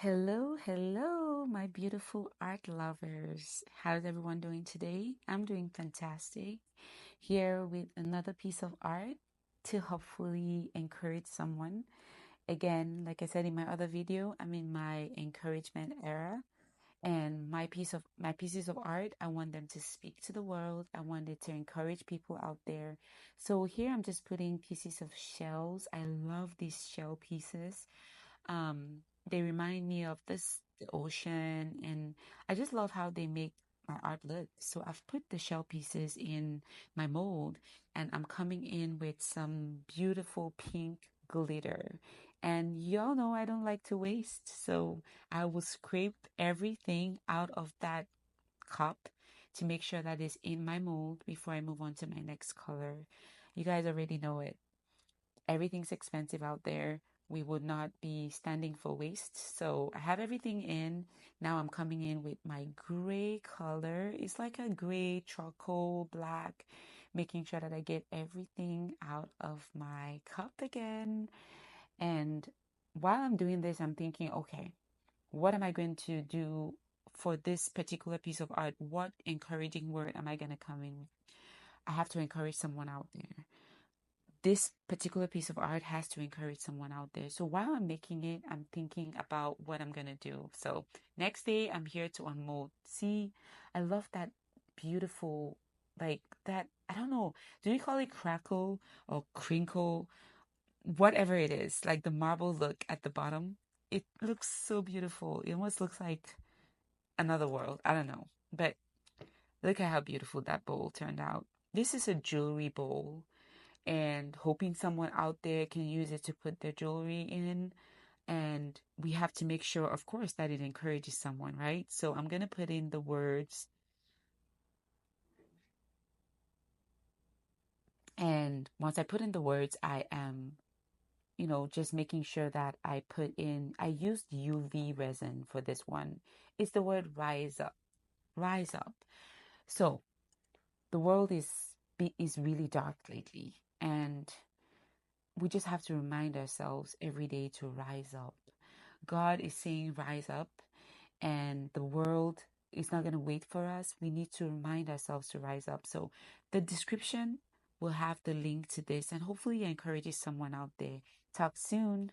Hello, hello, my beautiful art lovers. How's everyone doing today? I'm doing fantastic. Here with another piece of art to hopefully encourage someone. Again, like I said in my other video, I'm in my encouragement era. And my pieces of art, I want them to speak to the world. I want it to encourage people out there. So here I'm just putting pieces of shells. I love these shell pieces. They remind me of the ocean, and I just love how they make my art look. So I've put the shell pieces in my mold, and I'm coming in with some beautiful pink glitter. And y'all know I don't like to waste, so I will scrape everything out of that cup to make sure that it's in my mold before I move on to my next color. You guys already know it. Everything's expensive out there. We would not be standing for waste. So I have everything in. Now I'm coming in with my gray color. It's like a gray charcoal black, making sure that I get everything out of my cup again. And while I'm doing this, I'm thinking, okay, what am I going to do for this particular piece of art? What encouraging word am I going to come in with? I have to encourage someone out there. This particular piece of art has to encourage someone out there. So while I'm making it, I'm thinking about what I'm gonna do. So next day, I'm here to unmold. See, I love that beautiful, like that. I don't know. Do you call it crackle or crinkle? Whatever it is, like the marble look at the bottom. It looks so beautiful. It almost looks like another world. I don't know, but look at how beautiful that bowl turned out. This is a jewelry bowl and hoping someone out there can use it to put their jewelry in. And we have to make sure, of course, that it encourages someone, right? So I'm going to put in the words. And once I put in the words, I am, just making sure that I used UV resin for this one. It's the word rise up, rise up. So the world is really dark lately. And we just have to remind ourselves every day to rise up. God is saying, rise up, and the world is not going to wait for us. We need to remind ourselves to rise up. So, the description will have the link to this, and hopefully, it encourages someone out there. Talk soon.